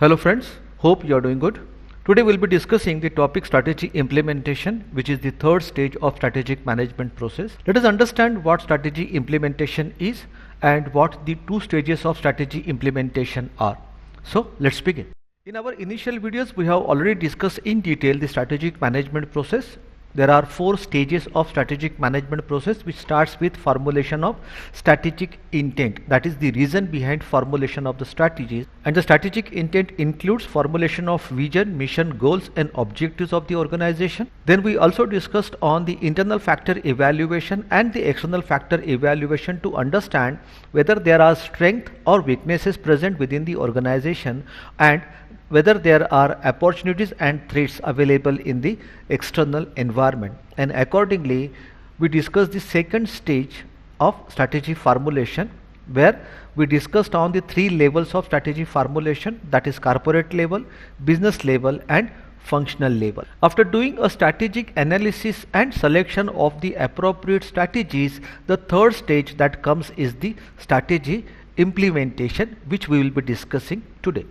Hello friends, hope you are doing good. Today we'll be discussing the topic strategy implementation, which is the third stage of strategic management process. Let us understand what strategy implementation is and what the two stages of strategy implementation are. So let's begin. In our initial videos, we have already discussed in detail the strategic management process. There are 4 stages of strategic management process, which starts with formulation of strategic intent, that is the reason behind formulation of the strategies, and the strategic intent includes formulation of vision, mission, goals and objectives of the organization. Then we also discussed on the internal factor evaluation and the external factor evaluation to understand whether there are strengths or weaknesses present within the organization and whether there are opportunities and threats available in the external environment. And accordingly, we discussed the second stage of strategy formulation, where we discussed on the 3 levels of strategy formulation, that is corporate level, business level and functional level. After doing a strategic analysis and selection of the appropriate strategies, the third stage that comes is the strategy implementation, which we will be discussing today.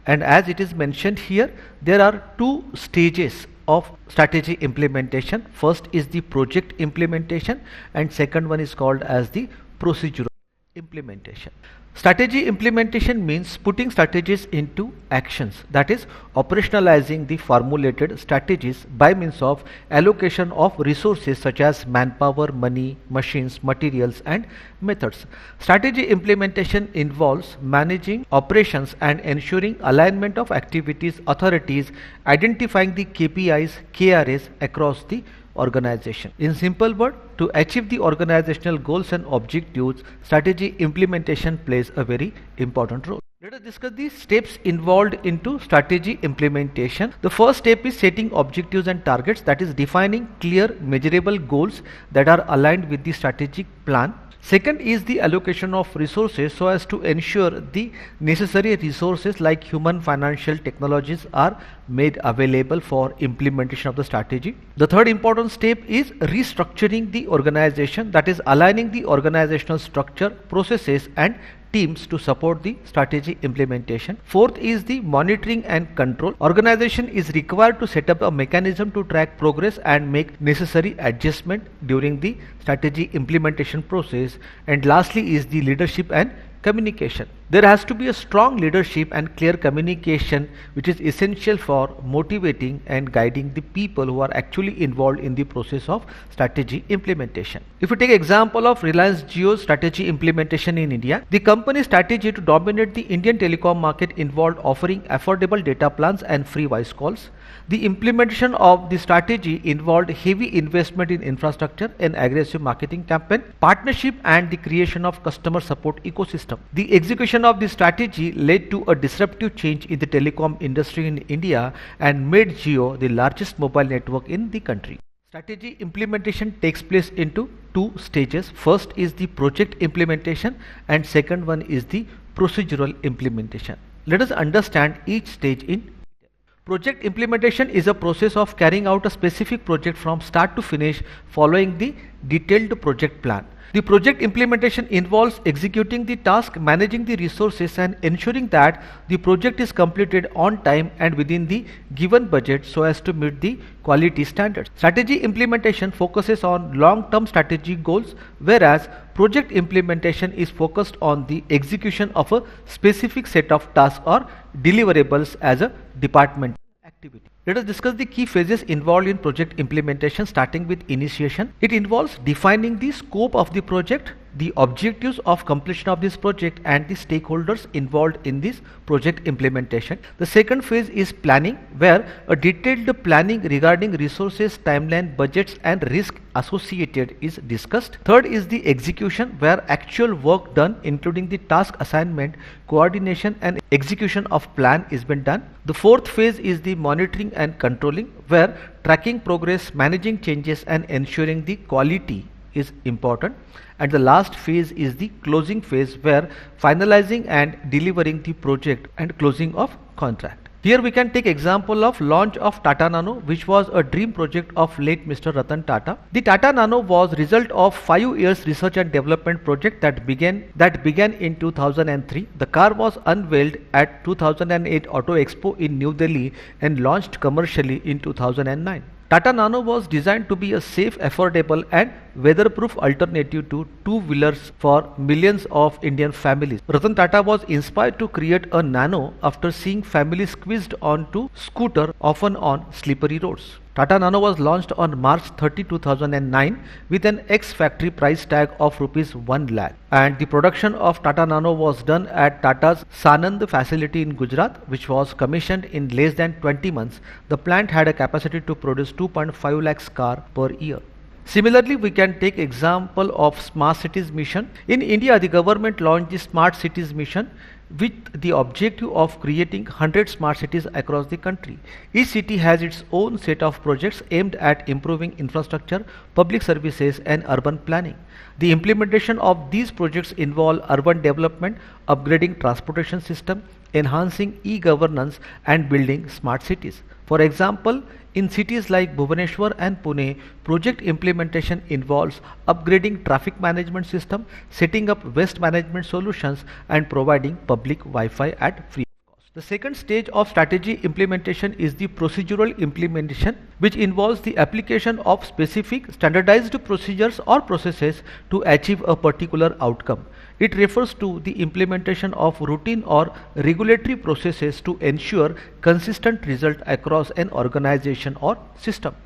And as it is mentioned here, there are 2 stages of strategy implementation. First is the project implementation and second one is called as the procedural implementation. Strategy implementation means putting strategies into actions, that is operationalizing the formulated strategies by means of allocation of resources such as manpower, money, machines, materials and methods. Strategy implementation involves managing operations and ensuring alignment of activities, authorities, identifying the KPIs, KRAs across the organization. In simple word, to achieve the organizational goals and objectives, strategy implementation plays a very important role. Let us discuss the steps involved into strategy implementation. The first step is setting objectives and targets, that is defining clear measurable goals that are aligned with the strategic plan. Second is the allocation of resources so as to ensure the necessary resources like human, financial, technologies are made available for implementation of the strategy. The third important step is restructuring the organization, that is aligning the organizational structure, processes and teams to support the strategy implementation. Fourth is the monitoring and control. Organization is required to set up a mechanism to track progress and make necessary adjustment during the strategy implementation process. And lastly is the leadership and communication. There has to be a strong leadership and clear communication, which is essential for motivating and guiding the people who are actually involved in the process of strategy implementation. If we take example of Reliance Jio's strategy implementation in India, the company's strategy to dominate the Indian telecom market involved offering affordable data plans and free voice calls. The implementation of the strategy involved heavy investment in infrastructure and aggressive marketing campaign, partnership and the creation of customer support ecosystem. The execution of the strategy led to a disruptive change in the telecom industry in India and made Jio the largest mobile network in the country. Strategy implementation takes place into 2 stages. First is the project implementation and second one is the procedural implementation. Let us understand each stage in detail. Project implementation is a process of carrying out a specific project from start to finish following the detailed project plan. The project implementation involves executing the task, managing the resources and ensuring that the project is completed on time and within the given budget so as to meet the quality standards. Strategy implementation focuses on long-term strategy goals, whereas project implementation is focused on the execution of a specific set of tasks or deliverables as a department activity. Let us discuss the key phases involved in project implementation, starting with initiation. It involves defining the scope of the project, the objectives of completion of this project and the stakeholders involved in this project implementation. The second phase is planning, where a detailed planning regarding resources, timeline, budgets and risk associated is discussed. Third is the execution, where actual work done including the task assignment, coordination and execution of plan is been done. The fourth phase is the monitoring and controlling, where tracking progress, managing changes and ensuring the quality is important. And the last phase is the closing phase, where finalizing and delivering the project and closing of contract. Here we can take example of launch of Tata Nano, which was a dream project of late Mr. Ratan Tata. The Tata Nano was result of 5 years research and development project that began in 2003. The car was unveiled at 2008 Auto Expo in New Delhi and launched commercially in 2009. Tata Nano was designed to be a safe, affordable and weatherproof alternative to two-wheelers for millions of Indian families. Ratan Tata was inspired to create a Nano after seeing families squeezed onto scooter, often on slippery roads. Tata Nano was launched on March 30, 2009 with an ex-factory price tag of rupees 1 lakh, and the production of Tata Nano was done at Tata's Sanand facility in Gujarat, which was commissioned in less than 20 months. The plant had a capacity to produce 2.5 lakhs car per year. Similarly, we can take example of Smart Cities Mission. In India, the government launched the Smart Cities Mission with the objective of creating 100 smart cities across the country. Each city has its own set of projects aimed at improving infrastructure, public services and urban planning. The implementation of these projects involve urban development, upgrading transportation system, enhancing e-governance and building smart cities. For example, in cities like Bhubaneswar and Pune, project implementation involves upgrading traffic management system, setting up waste management solutions and providing public Wi-Fi at free cost. The second stage of strategy implementation is the procedural implementation, which involves the application of specific standardized procedures or processes to achieve a particular outcome. It refers to the implementation of routine or regulatory processes to ensure consistent result across an organization or system.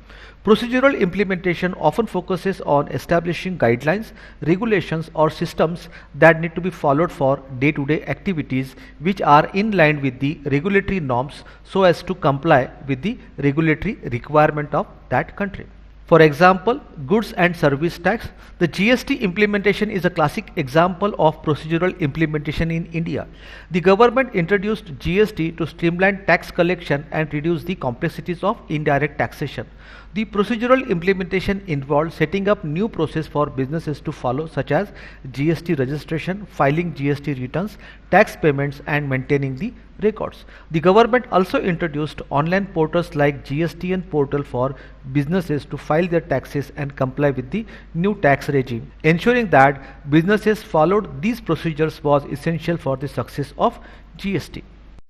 Procedural implementation often focuses on establishing guidelines, regulations or systems that need to be followed for day-to-day activities which are in line with the regulatory norms so as to comply with the regulatory requirement of that country. For example, goods and service tax. The GST implementation is a classic example of procedural implementation in India. The government introduced GST to streamline tax collection and reduce the complexities of indirect taxation. The procedural implementation involved setting up new process for businesses to follow, such as GST registration, filing GST returns, tax payments and maintaining the records. The government also introduced online portals like GSTN portal for businesses to file their taxes and comply with the new tax regime. Ensuring that businesses followed these procedures was essential for the success of GST.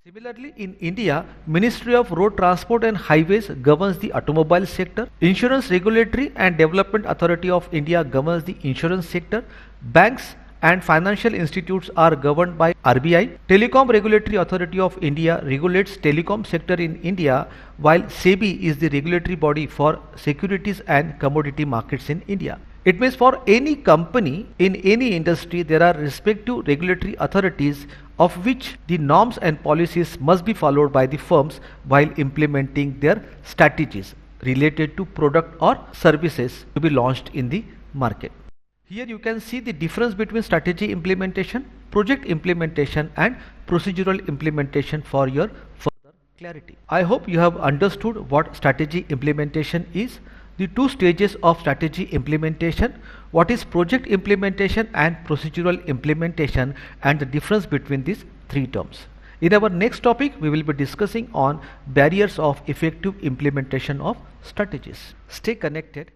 Similarly, in India, Ministry of Road Transport and Highways governs the automobile sector. Insurance Regulatory and Development Authority of India governs the insurance sector. Banks and financial institutes are governed by RBI. Telecom Regulatory Authority of India regulates telecom sector in India, while SEBI is the regulatory body for securities and commodity markets in India. It means for any company in any industry, there are respective regulatory authorities of which the norms and policies must be followed by the firms while implementing their strategies related to product or services to be launched in the market. Here you can see the difference between strategy implementation, project implementation and procedural implementation for your further clarity. I hope you have understood what strategy implementation is, the two stages of strategy implementation, what is project implementation and procedural implementation, and the difference between these three terms. In our next topic, we will be discussing on barriers of effective implementation of strategies. Stay connected.